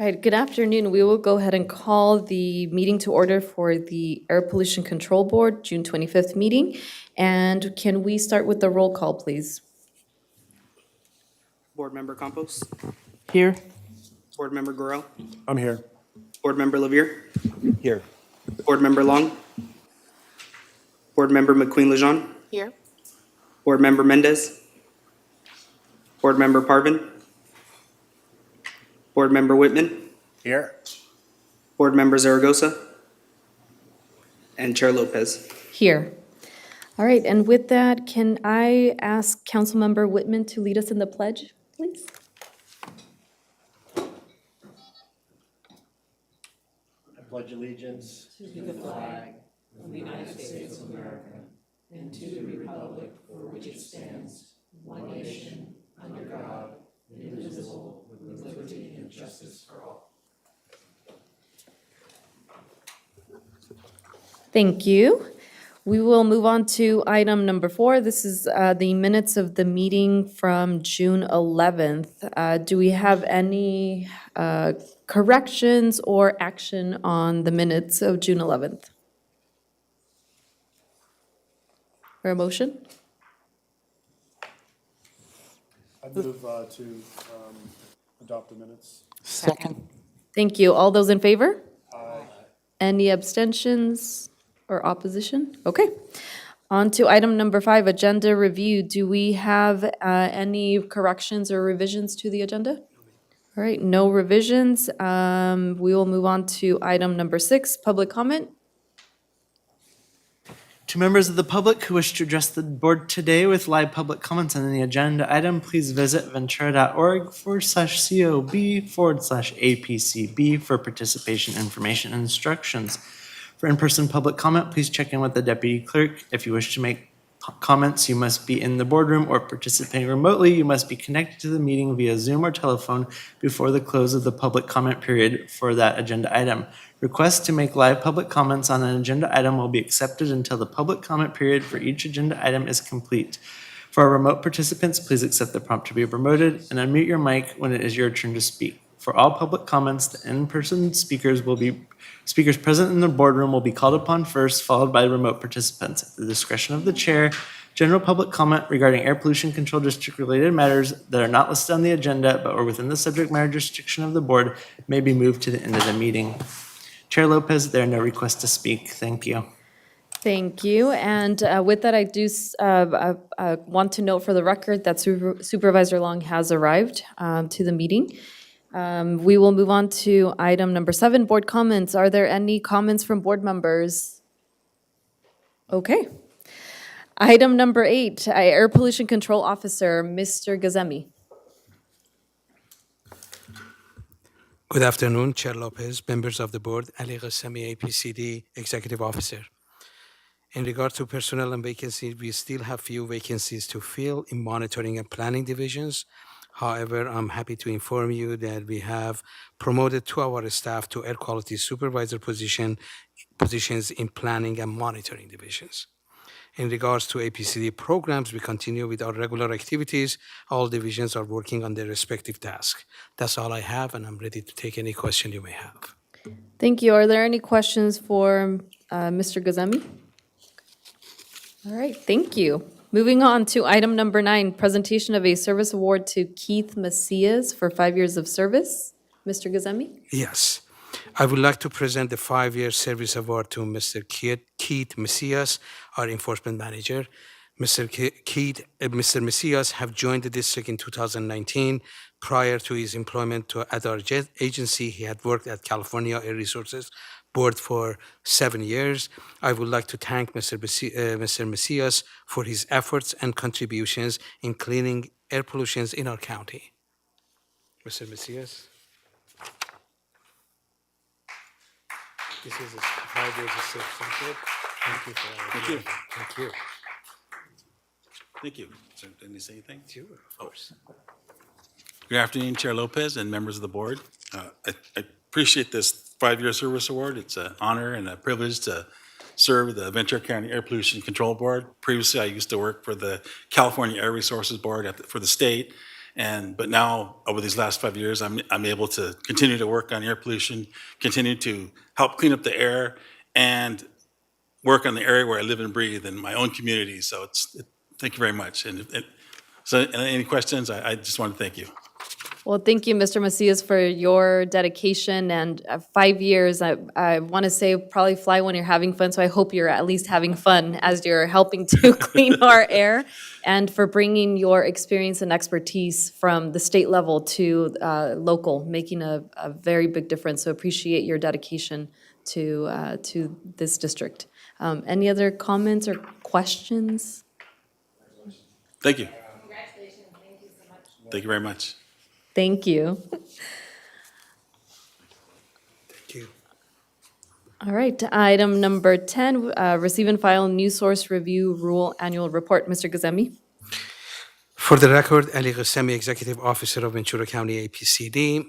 All right, good afternoon. We will go ahead and call the meeting to order for the Air Pollution Control Board, June 25th meeting. And can we start with the roll call, please? Board Member Campos, Here. Board Member Gorell, I'm here. Board Member Lavier, Here. Board Member Long, Board Member McQueen-Lejean, Here. Board Member Mendez, Board Member Parvin, Board Member Whitman, Here. Board Member Zaragoza, and Chair Lopez. Here. All right, and with that, can I ask Councilmember Whitman to lead us in the pledge, please? I pledge allegiance to the flag of the United States of America and to the republic for which it stands, one nation, under God, indivisible, with liberty and justice for all. Thank you. We will move on to item number 4. This is the minutes of the meeting from June 11th. Do we have any corrections or action on the minutes of June 11th? Or a motion? I move to adopt the minutes. Second. Thank you. All those in favor? Aye. Any abstentions or opposition? Okay. On to item number 5, agenda review. Do we have any corrections or revisions to the agenda? All right, no revisions. We will move on to item number 6, public comment. To members of the public who wish to address the board today with live public comments on any agenda item, please visit ventura.org/cob/APCB for participation information and instructions. For in-person public comment, please check in with the deputy clerk. If you wish to make comments, you must be in the boardroom or participating remotely. You must be connected to the meeting via Zoom or telephone before the close of the public comment period for that agenda item. Requests to make live public comments on an agenda item will be accepted until the public comment period for each agenda item is complete. For our remote participants, please accept the prompt to be promoted and unmute your mic when it is your turn to speak. For all public comments, the in-person speakers present in the boardroom will be called upon first, followed by remote participants. At the discretion of the chair, general public comment regarding air pollution control district related matters that are not listed on the agenda but are within the subject matter jurisdiction of the board may be moved to the end of the meeting. Chair Lopez, there are no requests to speak. Thank you. Thank you. And with that, I do want to note for the record that Supervisor Long has arrived to the meeting. We will move on to item number 7, board comments. Are there any comments from board members? Okay. Item number 8, Air Pollution Control Officer, Mr. Gazemi. Good afternoon, Chair Lopez, members of the board, Ali Ghassemi, APCD Executive Officer. In regard to personnel and vacancies, we still have few vacancies to fill in monitoring and planning divisions. However, I'm happy to inform you that we have promoted 2 of our staff to air quality supervisor positions in planning and monitoring divisions. In regards to APCD programs, we continue with our regular activities. All divisions are working on their respective tasks. That's all I have, and I'm ready to take any question you may have. Thank you. Are there any questions for Mr. Gazemi? All right, thank you. Moving on to item number 9, presentation of a service award to Keith Macias for 5 years of service. Mr. Gazemi? Yes. I would like to present the 5-year service award to Mr. Keith Macias, our enforcement manager. Mr. Macias have joined the district in 2019. Prior to his employment at our agency, he had worked at California Air Resources Board for 7 years. I would like to thank Mr. Macias for his efforts and contributions in cleaning air pollution in our county. Mr. Macias. This is a 5 years of service. Thank you for that. Thank you. Thank you. Thank you. Sir, didn't you say anything? Sure, of course. Good afternoon, Chair Lopez and members of the board. I appreciate this 5-year service award. It's an honor and a privilege to serve the Ventura County Air Pollution Control Board. Previously, I used to work for the California Air Resources Board for the state, But now, over these last 5 years, I'm able to continue to work on air pollution, continue to help clean up the air, and work on the area where I live and breathe in my own community. So thank you very much. So any questions? I just want to thank you. Well, thank you, Mr. Macias, for your dedication and 5 years. I want to say probably fly when you're having fun, so I hope you're at least having fun as you're helping to clean our air, and for bringing your experience and expertise from the state level to local, making a very big difference. So appreciate your dedication to this district. Any other comments or questions? Thank you. Congratulations. Thank you so much. Thank you very much. Thank you. Thank you. All right, item number 10, receive and file News Source Review Rule Annual Report. Mr. Gazemi? For the record, Ali Ghasemi, Executive Officer of Ventura County APCD.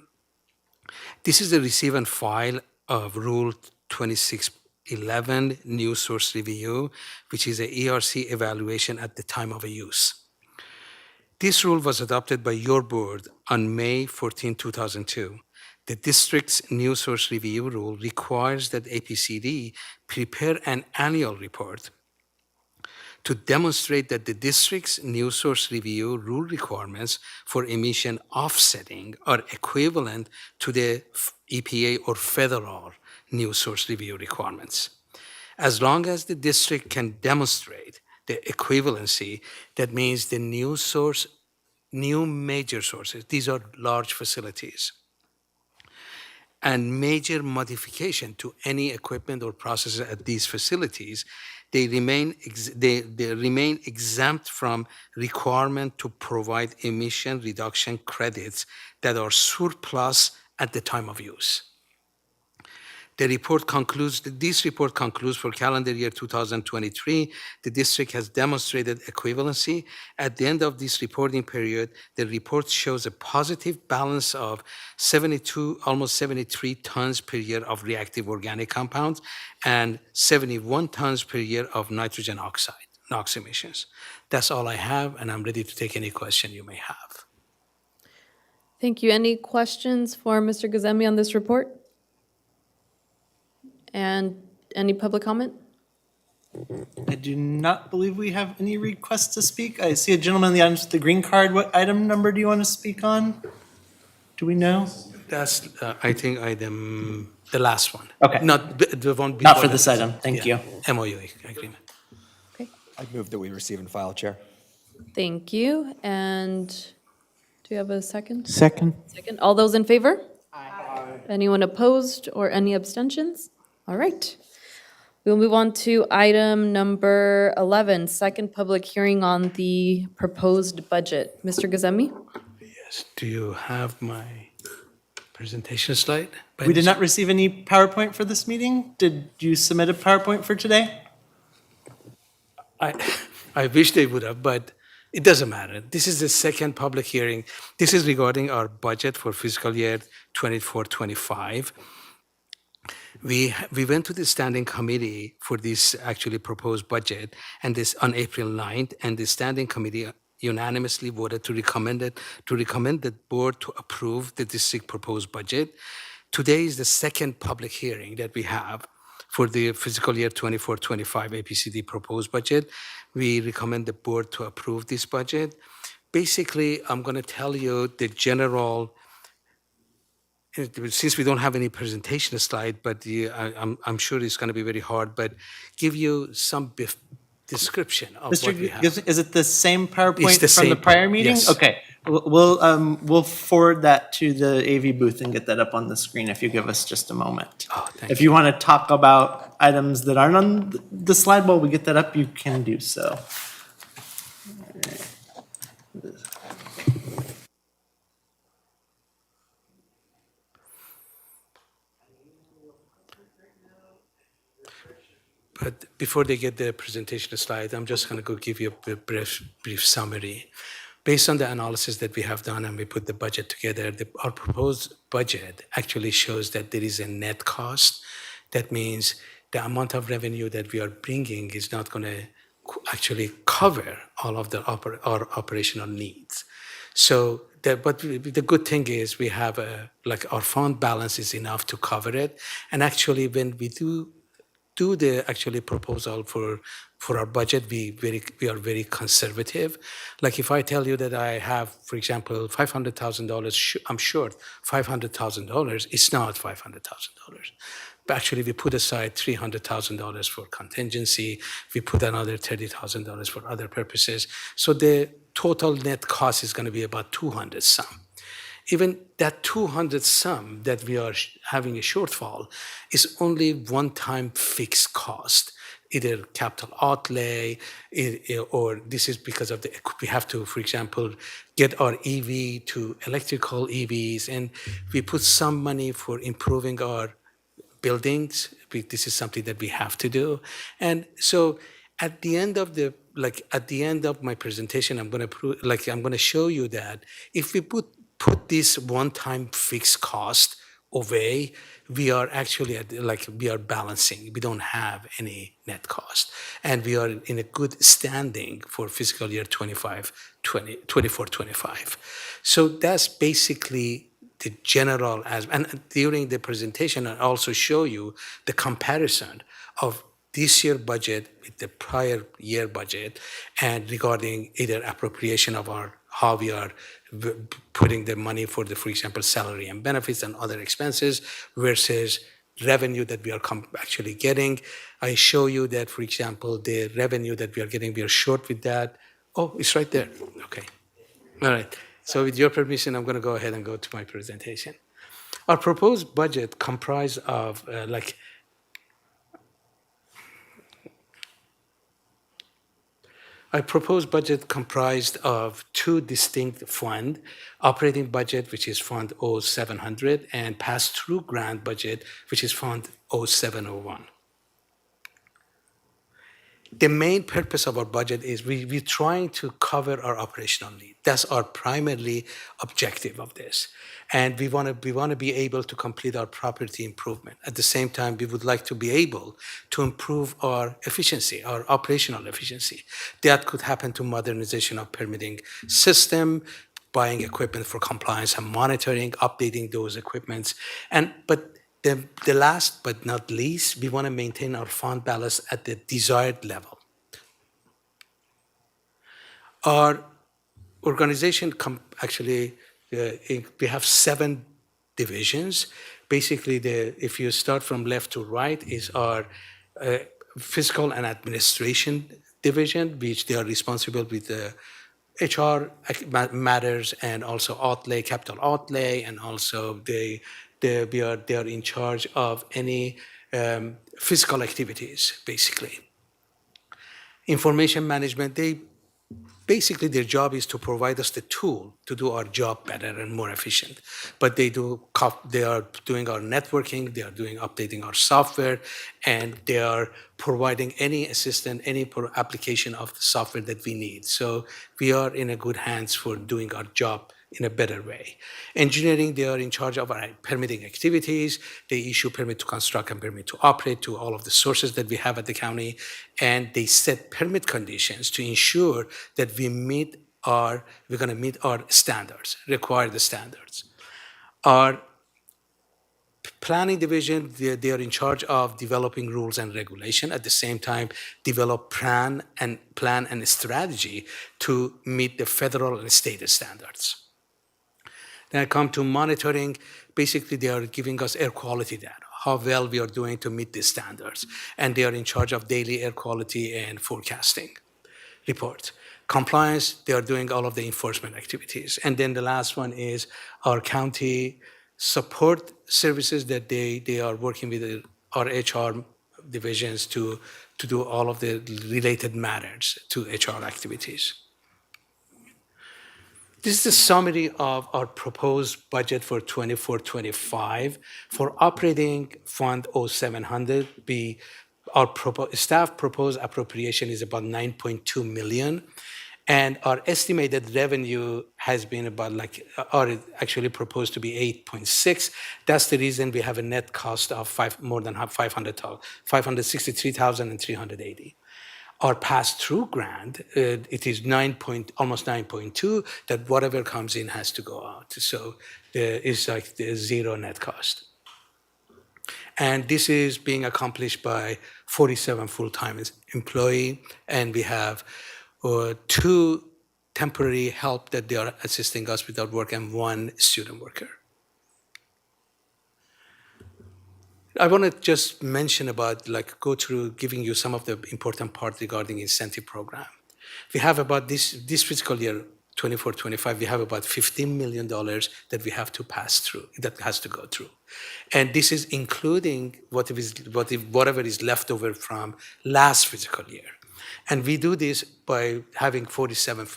This is the receive and file of Rule 2611 News Source Review, which is a ERC evaluation at the time of a use. This rule was adopted by your board on May 14, 2002. The district's News Source Review Rule requires that APCD prepare an annual report to demonstrate that the district's News Source Review Rule requirements for emission offsetting are equivalent to the EPA or federal News Source Review requirements. As long as the district can demonstrate the equivalency, that means the new major sources, these are large facilities, and major modification to any equipment or processes at these facilities, they remain exempt from requirement to provide emission reduction credits that are surplus at the time of use. This report concludes for calendar year 2023, the district has demonstrated equivalency. At the end of this reporting period, the report shows a positive balance of almost 73 tons per year of reactive organic compounds and 71 tons per year of nitrogen oxide, NOx emissions. That's all I have, and I'm ready to take any question you may have. Thank you. Any questions for Mr. Gazemi on this report? And any public comment? I do not believe we have any requests to speak. I see a gentleman in the audience with the green card. What item number do you want to speak on? Do we know? That's, I think, the last one. Okay. Not the one before. Not for this that. item. Thank you. MOU agreement. Okay, I move that we receive and file, Chair. thank you. And do you have a second? Second. Second. All those in favor? Aye. Anyone opposed or any abstentions? All right. We'll move on to item number 11, second public hearing on the proposed budget. Mr. Gazemi? Yes. Do you have my presentation slide? We did not receive any PowerPoint for this meeting. Did you submit a PowerPoint for today? I wish they would have, but it doesn't matter. This is the second public hearing. This is regarding our budget for fiscal year 24-25. We went to the standing committee for this actually proposed budget and this on April 9th, and the standing committee unanimously voted to recommend the board to approve the district proposed budget. Today is the second public hearing that we have for the fiscal year 24-25 APCD proposed budget. We recommend the board to approve this budget. Basically, I'm going to tell you the general. Since we don't have any presentation slide, but I'm sure it's going to be very hard, but give you some description of what we have. Is it the same PowerPoint It's the from the same prior PowerPoint, meeting? yes. Okay, we'll forward that to the AV booth and get that up on the screen if you give us just a moment. Oh, thank If you want to talk about items that aren't on the slide while we get that up, you can do so. But before they get the presentation slide, I'm just going to go give you a brief summary. Based on the analysis that we have done and we put the budget together, our proposed budget actually shows that there is a net cost. That means the amount of revenue that we are bringing is not going to actually cover all of our operational needs. So, but the good thing is we have like our fund balance is enough to cover it. And actually, when we do the actually proposal for our budget, we are very conservative. Like if I tell you that I have, for example, $500,000, I'm short $500,000. It's not $500,000. But actually, we put aside $300,000 for contingency. We put another $30,000 for other purposes. So the total net cost is going to be about 200 some. Even that 200 sum that we are having a shortfall is only one-time fixed cost, either capital outlay, or this is because of we have to, for example, get our EV to electrical EVs, and we put some money for improving our buildings. This is something that we have to do. And so at the end of my presentation, I'm going to show you that if we put this one-time fixed cost away, we are actually we are balancing. We don't have any net cost, and we are in a good standing for fiscal year 24-25. So that's basically the general and during the presentation, I also show you the comparison of this year budget with the prior year budget, and regarding either appropriation of how we are putting the money for example, salary and benefits and other expenses versus revenue that we are actually getting. I show you that, for example, the revenue that we are getting, we are short with that. Oh, it's right there. Okay. All right. So with your permission, I'm going to go ahead and go to my presentation. Our proposed budget comprised of Our proposed budget comprised of two distinct funds: operating budget, which is Fund 0700, and pass-through grant budget, which is Fund 0701. The main purpose of our budget is we're trying to cover our operational need. That's our primary objective of this. And we want to be able to complete our property improvement. At the same time, we would like to be able to improve our efficiency, our operational efficiency. That could happen to modernization of permitting system, buying equipment for compliance and monitoring, updating those equipments. But the last but not least, we want to maintain our fund balance at the desired level. Our organization we have 7 divisions. Basically, if you start from left to right, is our fiscal and administration division, which they are responsible with the HR matters and also outlay, capital outlay, and also they are in charge of any fiscal activities, basically. Information management, basically their job is to provide us the tool to do our job better and more efficient. But they are doing our networking, they are updating our software, and they are providing any assistance, any application of the software that we need. So we are in a good hands for doing our job in a better way. Engineering, they are in charge of our permitting activities. They issue permit to construct and permit to operate to all of the sources that we have at the county. And they set permit conditions to ensure that we're going to meet our standards, required standards. Our planning division, they are in charge of developing rules and regulation. At the same time, develop plan and strategy to meet the federal and state standards. Then I come to monitoring. Basically, they are giving us air quality data, how well we are doing to meet these standards. And they are in charge of daily air quality and forecasting report. Compliance, they are doing all of the enforcement activities. And then the last one is our county support services that they are working with our HR divisions to do all of the related matters to HR activities. This is the summary of our proposed budget for 24-25. For operating fund 0700, our staff proposed appropriation is about $9.2 million. And our estimated revenue has been about actually proposed to be 8.6. That's the reason we have a net cost of more than 563,380. our pass-through grant, it is almost 9.2, that whatever comes in has to go out. So it's like the zero net cost. And this is being accomplished by 47 full-time employee, and we have 2 temporary help that they are assisting us without work and 1 student worker. I want to just mention about, go through giving you some of the important part regarding incentive program. We have about this fiscal year, 24-25, we have about $15 million that we have to pass through, that has to go through. And this is including whatever is left over from last fiscal year. And we do this by having 4 full-time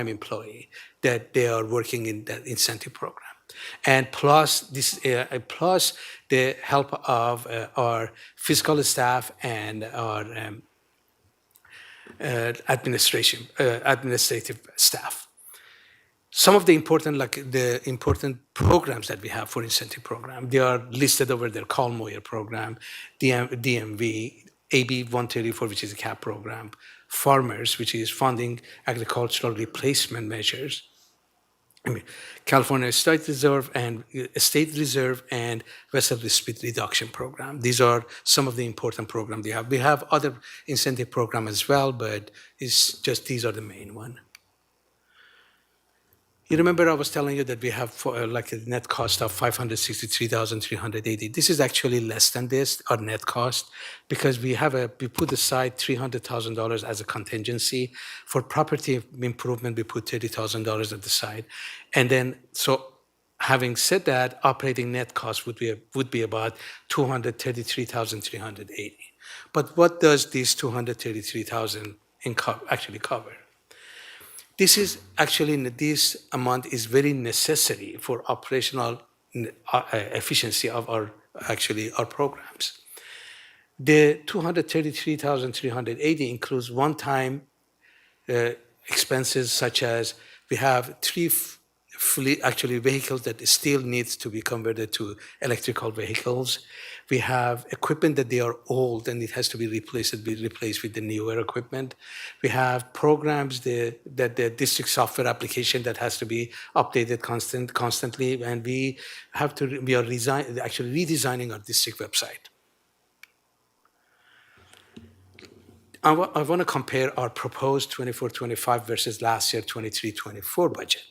employee that they are working in that incentive program. And plus the help of our fiscal staff and our administrative staff. Some of the important programs that we have for incentive program, they are listed over there: Carl Moyer program, DMV, AB 134, which is a CAP program, Farmers, which is funding agricultural replacement measures, California State Reserve and Vessel Speed Reduction Program. These are some of the important programs we have. We have other incentive programs as well, but it's just these are the main one. You remember I was telling you that we have a net cost of $563,380. This is actually less than this, our net cost, because we put aside $300,000 as a contingency. For property improvement, we put $30,000 at the side. And then, so having said that, operating net cost would be about $233,380. But what does this $233,000 actually cover? This amount is very necessary for operational efficiency of our programs. The $233,380 includes one-time expenses, such as we have 3 vehicles that still needs to be converted to electrical vehicles. We have equipment that they are old and it has to be replaced with the newer equipment. We have programs that the district software application that has to be updated constantly, and we are redesigning our district website. I want to compare our proposed 24-25 versus last year 23-24 budget.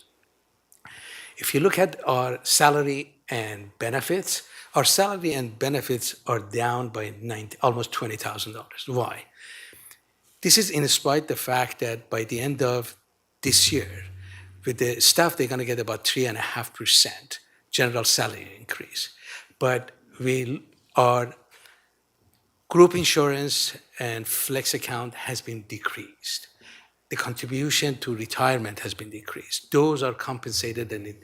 If you look at our salary and benefits, our salary and benefits are down by almost $20,000. Why? This is in spite of the fact that by the end of this year, with the staff, they're going to get about 3.5% general salary increase. But our group insurance and flex account has been decreased. The contribution to retirement has been decreased. Those are compensated, and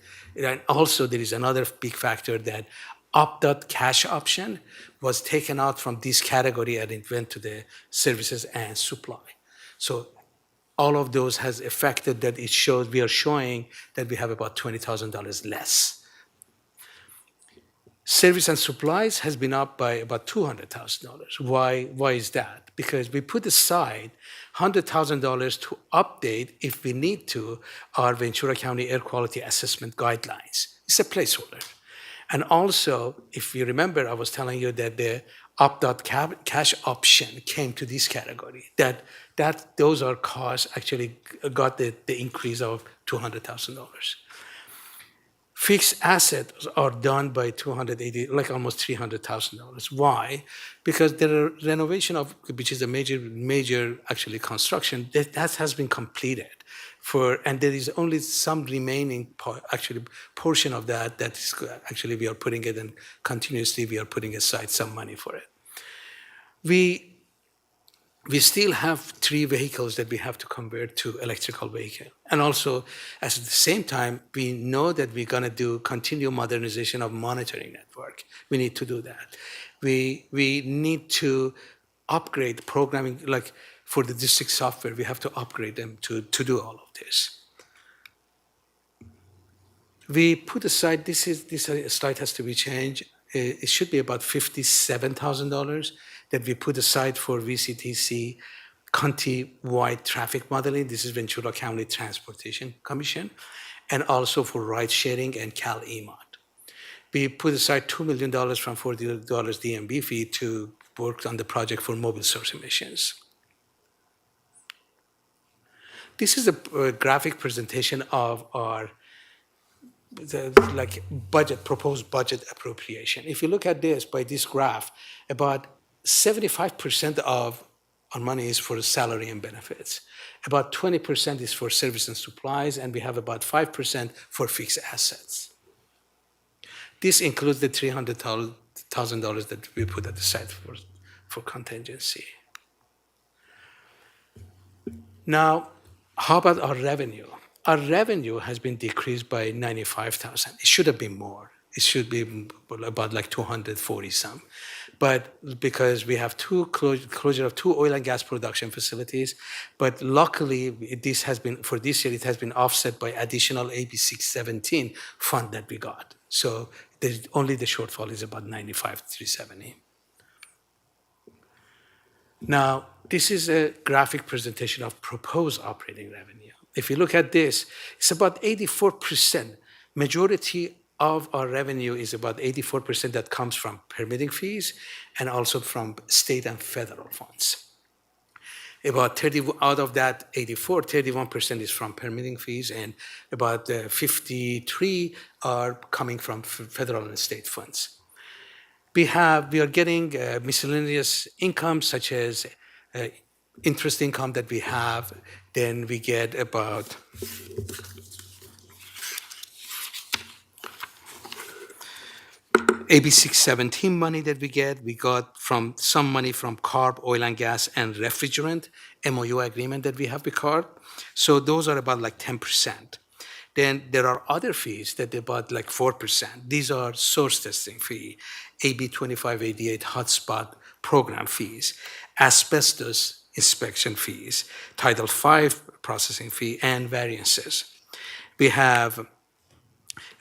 also there is another big factor that opt-out cash option was taken out from this category and it went to the services and supply. So all of those has affected that we are showing that we have about $20,000 less. Service and supplies has been up by about $200,000. Why is that? Because we put aside $100,000 to update, if we need to, our Ventura County Air Quality Assessment Guidelines. It's a placeholder. And also, if you remember, I was telling you that the opt-out cash option came to this category. Those are costs actually got the increase of $200,000. Fixed assets are done by almost $300,000. Why? Because the renovation which is a major actually construction, that has been completed. And there is only some remaining portion of that is actually we are putting it, and continuously we are putting aside some money for it. We still have 3 vehicles that we have to convert to electrical vehicle. And also, at the same time, we know that we're going to do continual modernization of monitoring network. We need to do that. We need to upgrade programming, like for the district software, we have to upgrade them to do all of this. We put aside, this slide has to be changed. It should be about $57,000. that we put aside for VCTC county-wide traffic modeling. This is Ventura County Transportation Commission, and also for ride sharing and Cal EMOD. We put aside $2 million from $40 DMV fee to work on the project for mobile source emissions. This is a graphic presentation of our proposed budget appropriation. If you look at this by this graph, about 75% of our money is for salary and benefits. About 20% is for service and supplies, and we have about 5% for fixed assets. This includes the $300,000 that we put at the side for contingency. Now, how about our revenue? Our revenue has been decreased by $95,000. It should have been more. It should be about like 240 some. But because we have closure of 2 oil and gas production facilities, but luckily this has been, for this year, it has been offset by additional AB 617 fund that we got. So only the shortfall is about 95,370. Now, this is a graphic presentation of proposed operating revenue. If you look at this, it's about 84%. Majority of our revenue is about 84% that comes from permitting fees and also from state and federal funds. About 30 out of that 84, 31% is from permitting fees, and about 53 are coming from federal and state funds. We are getting miscellaneous income such as interest income that we have. Then we get about AB 617 money that we get. We got from some money from CARB, oil and gas, and refrigerant MOU agreement that we have with CARB. So those are about like 10%. Then there are other fees that are about like 4%. These are source testing fee, AB 2588 hotspot program fees, asbestos inspection fees, Title V processing fee, and variances. We have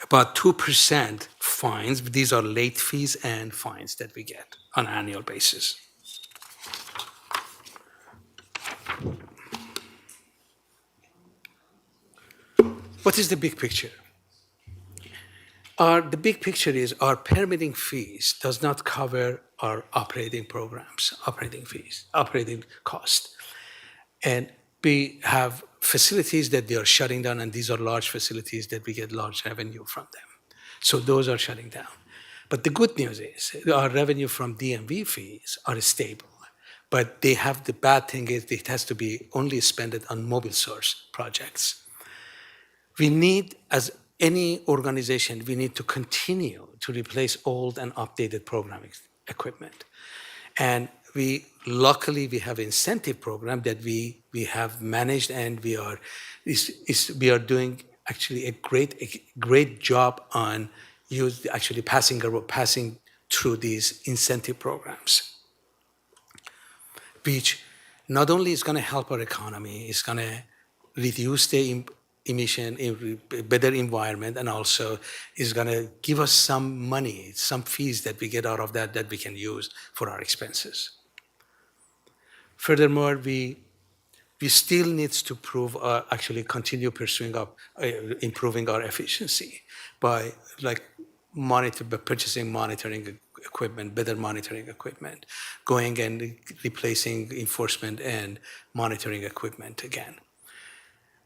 about 2% fines. These are late fees and fines that we get on an annual basis. What is the big picture? The big picture is our permitting fees does not cover our operating programs, operating fees, operating cost. And we have facilities that they are shutting down, and these are large facilities that we get large revenue from them. So those are shutting down. But the good news is our revenue from DMV fees are stable. But they have the bad thing is it has to be only spent on mobile source projects. We need, as any organization, we need to continue to replace old and updated programming equipment. And luckily we have an incentive program that we have managed, and we are doing actually a great job on passing through these incentive programs, which not only is going to help our economy, it's going to reduce the emission, a better environment, and also is going to give us some money, some fees that we get out of that we can use for our expenses. Furthermore, we still need to continue pursuing improving our efficiency by purchasing monitoring equipment, better monitoring equipment, going and replacing enforcement and monitoring equipment again.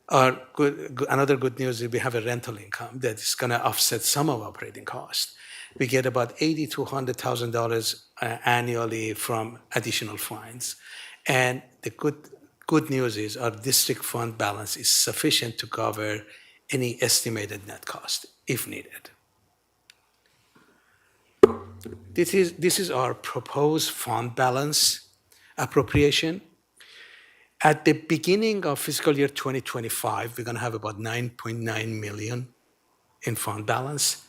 Another good news is we have a rental income that is going to offset some of our operating costs. We get about $80,000 to $100,000 annually from additional fines. And the good news is our district fund balance is sufficient to cover any estimated net cost if needed. This is our proposed fund balance appropriation. At the beginning of fiscal year 2025, we're going to have about $9.9 million in fund balance.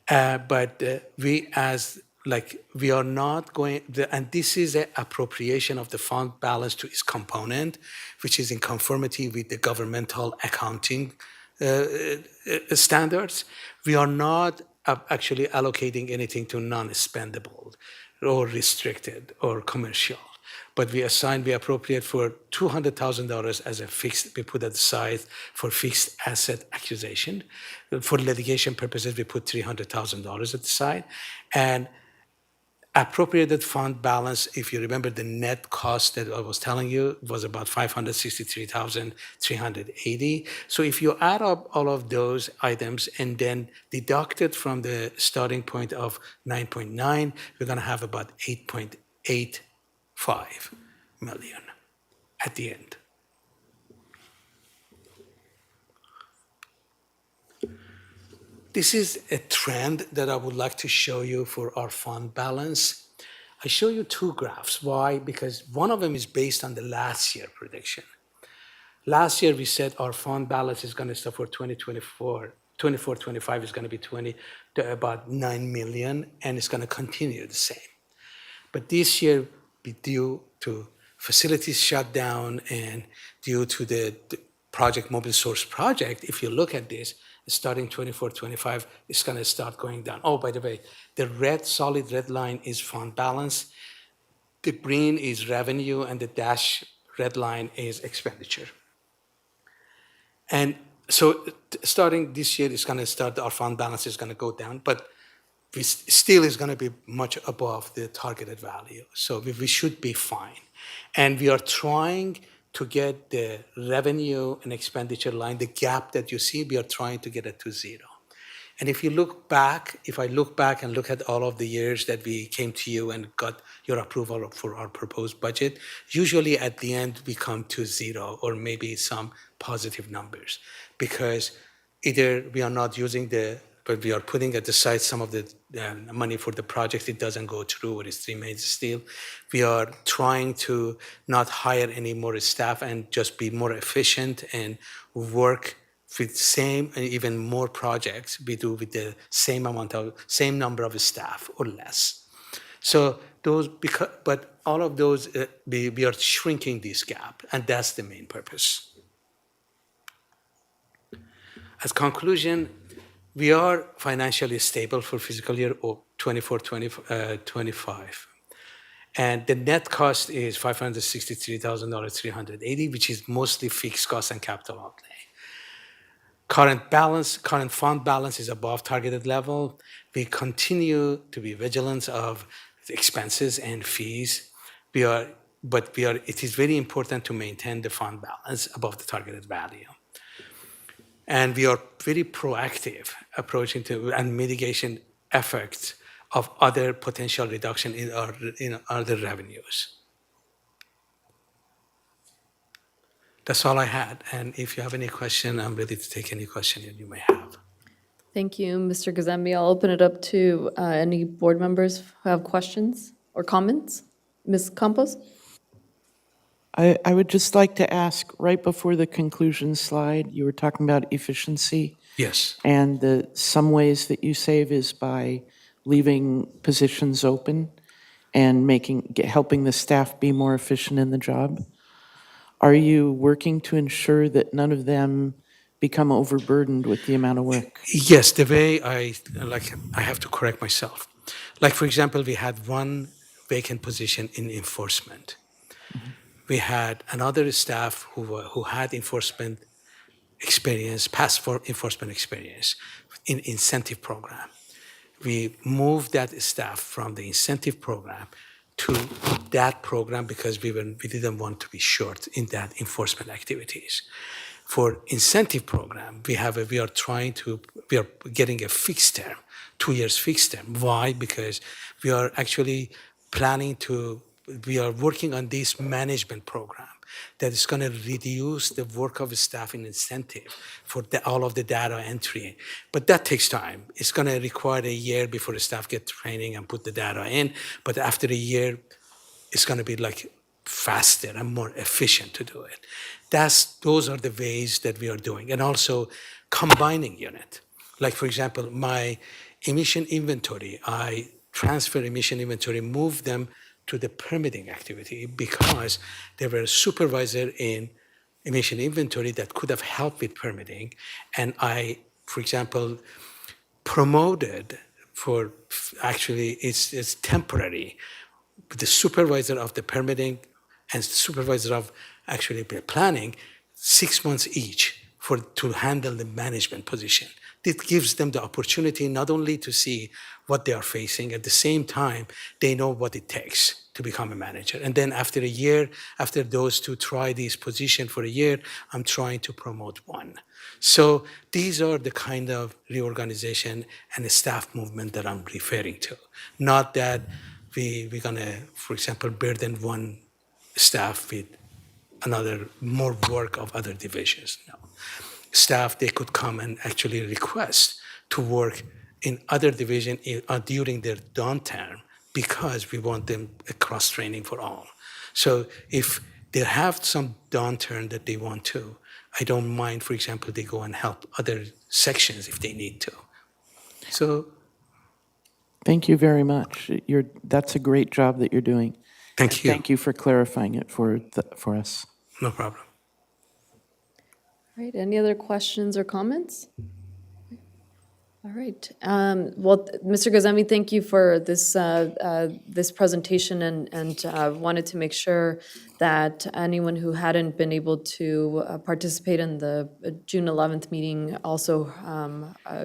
But we are not going, and this is an appropriation of the fund balance to its component, which is in conformity with the governmental accounting standards. We are not actually allocating anything to non-spendable. or restricted or commercial. But we appropriate for $200,000 as a fixed, we put it aside for fixed asset accusation. For litigation purposes, we put $300,000 at the side. And appropriated fund balance, if you remember the net cost that I was telling you, was about $563,380. So if you add up all of those items and then deduct it from the starting point of 9.9, we're going to have about 8.85 million at the end. This is a trend that I would like to show you for our fund balance. I show you two graphs. Why? Because one of them is based on the last year prediction. Last year, we said our fund balance is going to start for 2024. 24-25 is going to be about 9 million, and it's going to continue the same. But this year, due to facilities shutdown and due to the Project Mobile Source project, if you look at this, starting 24-25, it's going to start going down. Oh, by the way, the solid red line is fund balance. The green is revenue, and the dash red line is expenditure. And so starting this year, our fund balance is going to go down, but we still is going to be much above the targeted value. So we should be fine. And we are trying to get the revenue and expenditure line, the gap that you see, we are trying to get it to zero. And if I look back and look at all of the years that we came to you and got your approval for our proposed budget, usually at the end we come to zero or maybe some positive numbers, because either we are not using but we are putting at the side some of the money for the project, it doesn't go through, or it remains still. We are trying to not hire any more staff and just be more efficient and work with same and even more projects we do with the same number of staff or less. So but all of those, we are shrinking this gap, and that's the main purpose. As conclusion, we are financially stable for fiscal year 24-25. And the net cost is $563,380, which is mostly fixed costs and capital outlay. Current fund balance is above targeted level. We continue to be vigilant of expenses and fees. It is very important to maintain the fund balance above the targeted value. And we are very proactive approaching and mitigation effects of other potential reduction in other revenues. That's all I had. And if you have any question, I'm ready to take any question that you may have. Thank you, Mr. Gazembe. I'll open it up to any board members who have questions or comments. Ms. Campos? I would just like to ask, right before the conclusion slide, you were talking about efficiency. Yes. And some ways that you save is by leaving positions open and helping the staff be more efficient in the job. Are you working to ensure that none of them become overburdened with the amount of work? Yes, the way I have to correct myself. Like, for example, we had one vacant position in enforcement. Mm-hmm. We had another staff who had enforcement experience, past enforcement experience in incentive program. We moved that staff from the incentive program to that program because we didn't want to be short in that enforcement activities. For incentive program, we are getting a fixed term, 2 years fixed term. Why? Because we are actually we are working on this management program that is going to reduce the work of staff in incentive for all of the data entry. But that takes time. It's going to require a year before the staff get training and put the data in. But after a year, it's going to be like faster and more efficient to do it. Those are the ways that we are doing. And also combining unit. Like, for example, my emission inventory, I transfer emission inventory, move them to the permitting activity because there were a supervisor in emission inventory that could have helped with permitting. And I, for example, promoted for actually it's temporary. The supervisor of the permitting and supervisor of actually planning, 6 months each to handle the management position. It gives them the opportunity not only to see what they are facing, at the same time, they know what it takes to become a manager. And then after a year, after those two try this position for a year, I'm trying to promote one. So these are the kind of reorganization and the staff movement that I'm referring to. Not that we're gonna, for example, burden one staff with another more work of other divisions. No. Staff, they could come and actually request to work in other division during their downturn because we want them a cross-training for all. So if they have some downturn that they want to, I don't mind, for example, they go and help other sections if they need to. So Thank you very much. That's a great job that you're doing. thank you. Thank you for clarifying it for us. No problem. All right, any other questions or comments? All right. Well, Mr. Gazemi, thank you for this presentation and wanted to make sure that anyone who hadn't been able to participate in the June 11th meeting also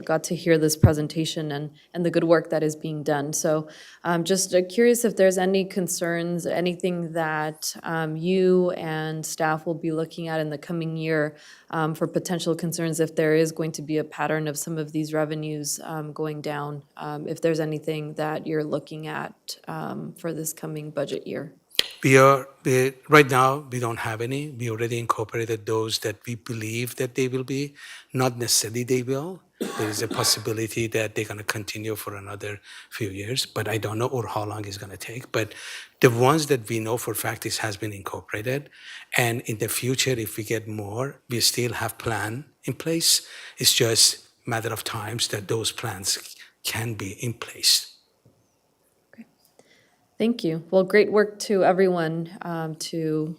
got to hear this presentation and the good work that is being done. So just curious if there's any concerns, anything that you and staff will be looking at in the coming year for potential concerns if there is going to be a pattern of some of these revenues going down, if there's anything that you're looking at for this coming budget year. Right now, we don't have any. We already incorporated those that we believe that they will be. Not necessarily they will. There is a possibility that they're going to continue for another few years, but I don't know or how long it's going to take. But the ones that we know for a fact is has been incorporated. And in the future, if we get more, we still have plan in place. It's just a matter of times that those plans can be in place. Thank you. Well, great work to everyone to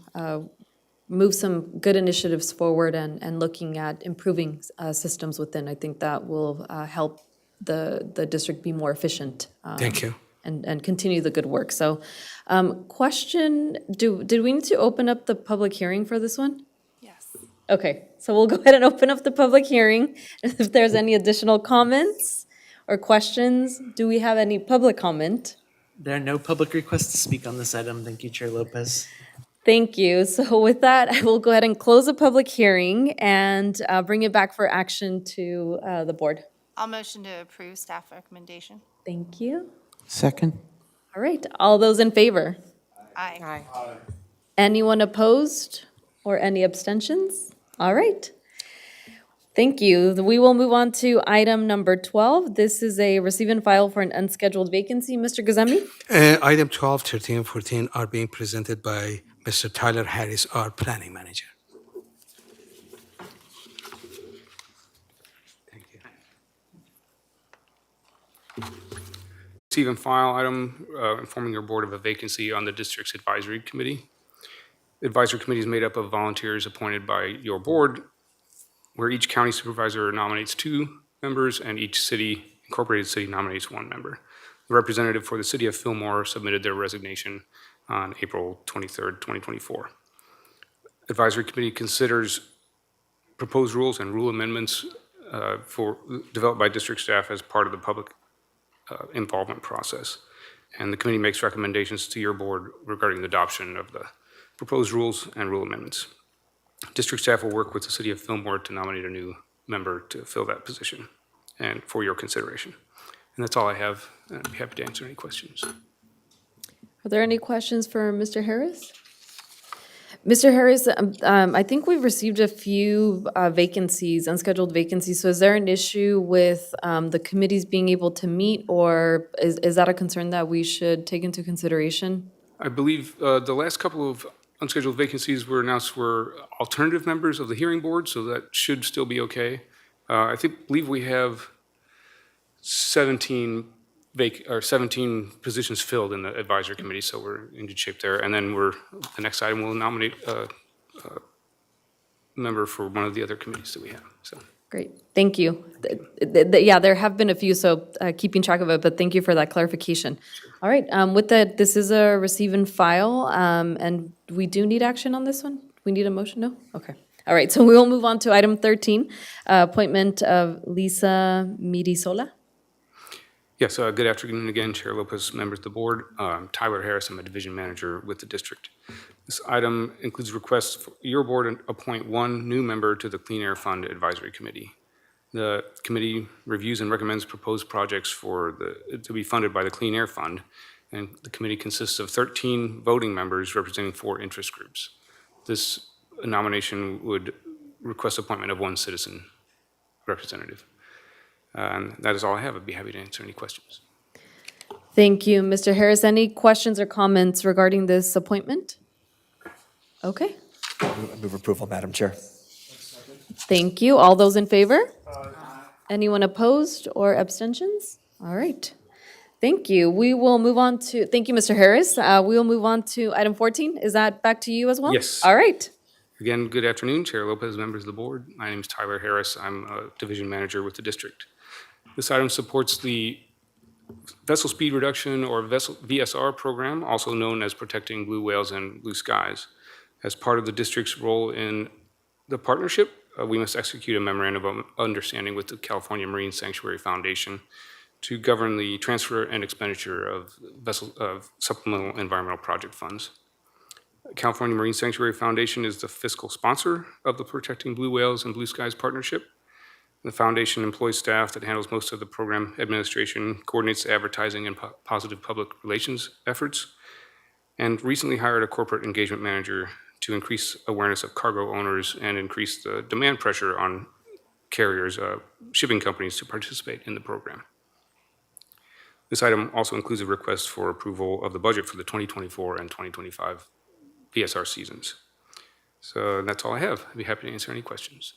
move some good initiatives forward and looking at improving systems within. I think that will help the district be more efficient. Thank you. And continue the good work. So question, did we need to open up the public hearing for this one? Yes. Okay, so we'll go ahead and open up the public hearing. If there's any additional comments or questions, do we have any public comment? There are no public requests to speak on this item. Thank you, Chair Lopez. Thank you. So with that, I will go ahead and close the public hearing and bring it back for action to the board. I'll motion to approve staff recommendation. Thank you. Second? All right, all those in favor? Aye. Anyone opposed or any abstentions? All right. Thank you. We will move on to item number 12. This is a receive and file for an unscheduled vacancy. Mr. Gazemi? Item 12, 13, and 14 are being presented by Mr. Tyler Harris, our planning manager. Thank you. Receive and file item informing your board of a vacancy on the district's advisory committee. The advisory committee is made up of volunteers appointed by your board, where each county supervisor nominates 2 members and each incorporated city nominates 1 member. The representative for the city of Fillmore submitted their resignation on April 23rd, 2024. Advisory committee considers proposed rules and rule amendments developed by district staff as part of the public involvement process. And the committee makes recommendations to your board regarding the adoption of the proposed rules and rule amendments. District staff will work with the city of Fillmore to nominate a new member to fill that position and for your consideration. And that's all I have. I'd be happy to answer any questions. Are there any questions for Mr. Harris? Mr. Harris, I think we've received a few vacancies, unscheduled vacancies. So is there an issue with the committees being able to meet, or is that a concern that we should take into consideration? I believe the last couple of unscheduled vacancies were announced were alternative members of the hearing board, so that should still be okay. I believe we have 17 positions filled in the advisory committee, so we're in good shape there. And then the next item will nominate a member for one of the other committees that we have. So Great, thank you. Yeah, there have been a few, so keeping track of it, but thank you for that clarification. All right, with that, this is a receive and file, and we do need action on this one? We need a motion, no? Okay. All right, so we will move on to item 13, appointment of Lisa Mirisola. Yes, good afternoon again, Chair Lopez, members of the board. Tyler Harris, I'm a division manager with the district. This item includes requests for your board to appoint one new member to the Clean Air Fund Advisory Committee. The committee reviews and recommends proposed projects to be funded by the Clean Air Fund, and the committee consists of 13 voting members representing 4 interest groups. This nomination would request appointment of one citizen representative. And that is all I have. I'd be happy to answer any questions. Thank you, Mr. Harris. Any questions or comments regarding this appointment? Okay, Move approval, Madam Chair. thank you. All those in favor? Anyone opposed or abstentions? All right. Thank you. We will move on to, thank you, Mr. Harris. We will move on to item 14. Is that back to you as well? Yes. All right. Again, good afternoon, Chair Lopez, members of the board. My name is Tyler Harris. I'm a division manager with the district. This item supports the Vessel Speed Reduction or VSR program, also known as Protecting Blue Whales and Blue Skies. As part of the district's role in the partnership, we must execute a memorandum of understanding with the California Marine Sanctuary Foundation to govern the transfer and expenditure of supplemental environmental project funds. California Marine Sanctuary Foundation is the fiscal sponsor of the Protecting Blue Whales and Blue Skies partnership. The foundation employs staff that handles most of the program administration, coordinates advertising and positive public relations efforts, and recently hired a corporate engagement manager to increase awareness of cargo owners and increase the demand pressure on carriers, shipping companies to participate in the program. This item also includes a request for approval of the budget for the 2024 and 2025 VSR seasons. So that's all I have. I'd be happy to answer any questions.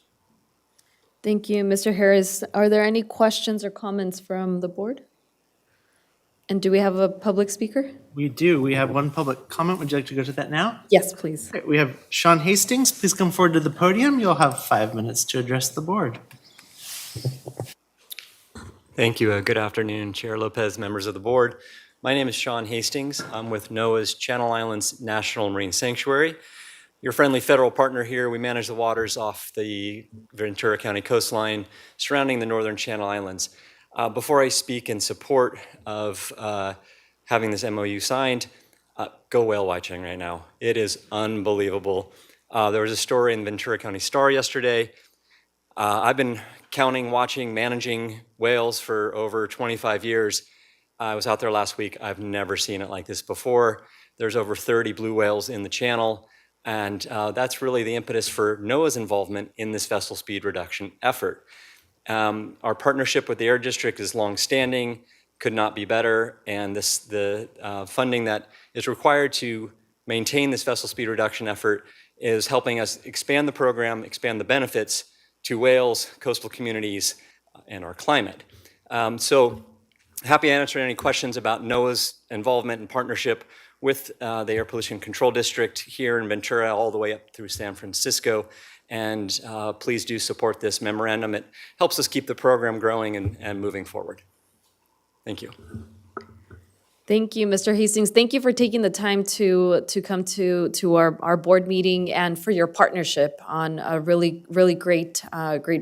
Thank you, Mr. Harris. Are there any questions or comments from the board? And do we have a public speaker? We do. We have one public comment. Would you like to go to that now? Yes, please. Great. We have Sean Hastings. Please come forward to the podium. You'll have 5 minutes to address the board. Thank you. Good afternoon, Chair Lopez, members of the board. My name is Sean Hastings. I'm with NOAA's Channel Islands National Marine Sanctuary. Your friendly federal partner here. We manage the waters off the Ventura County coastline surrounding the northern Channel Islands. Before I speak in support of having this MOU signed, go whale watching right now. It is unbelievable. There was a story in Ventura County Star yesterday. I've been counting, watching, managing whales for over 25 years. I was out there last week. I've never seen it like this before. There's over 30 blue whales in the channel, and that's really the impetus for NOAA's involvement in this vessel speed reduction effort. Our partnership with the Air District is longstanding, could not be better, and the funding that is required to maintain this vessel speed reduction effort is helping us expand the program, expand the benefits to whales, coastal communities, and our climate. So happy to answer any questions about NOAA's involvement and partnership with the Air Pollution Control District here in Ventura all the way up through San Francisco. And please do support this memorandum. It helps us keep the program growing and moving forward. Thank you. Thank you, Mr. Hastings. Thank you for taking the time to come to our board meeting and for your partnership on a really great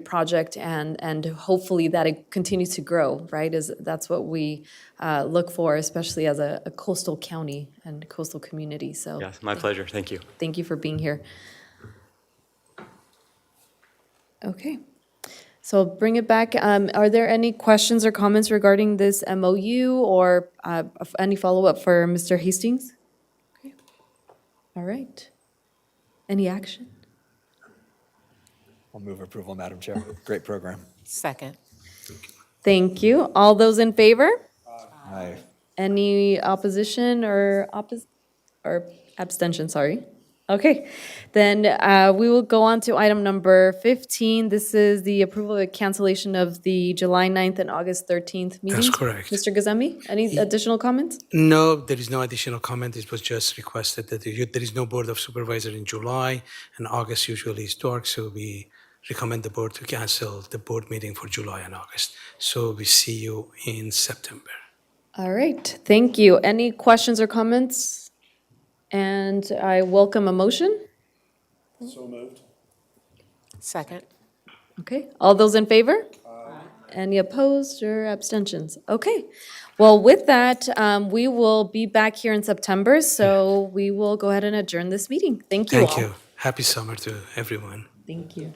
project, and hopefully that it continues to grow, right? That's what we look for, especially as a coastal county and coastal community. So Yes, my pleasure. Thank you. thank you for being here. Okay. So I'll bring it back. Are there any questions or comments regarding this MOU or any follow-up for Mr. Hastings? Okay. All right. Any action? I'll move approval, Madam Chair. Great program. Second. Thank you. All those in favor? Aye. Any opposition or abstention, sorry? Okay, then we will go on to item number 15. This is the approval of cancellation of the July 9th and August 13th meetings. That's correct. Mr. Gazemi, any additional comments? No, there is no additional comment. It was just requested that there is no Board of Supervisor in July, and August usually is dark, so we recommend the board to cancel the board meeting for July and August. So we see you in September. All right, thank you. Any questions or comments? And I welcome a motion. So moved. Second. Okay, all those in favor? Any opposed or abstentions? Okay, well, with that, we will be back here in September, so we will go ahead and adjourn this meeting. Thank you all. Thank you. Happy summer to everyone. Thank you.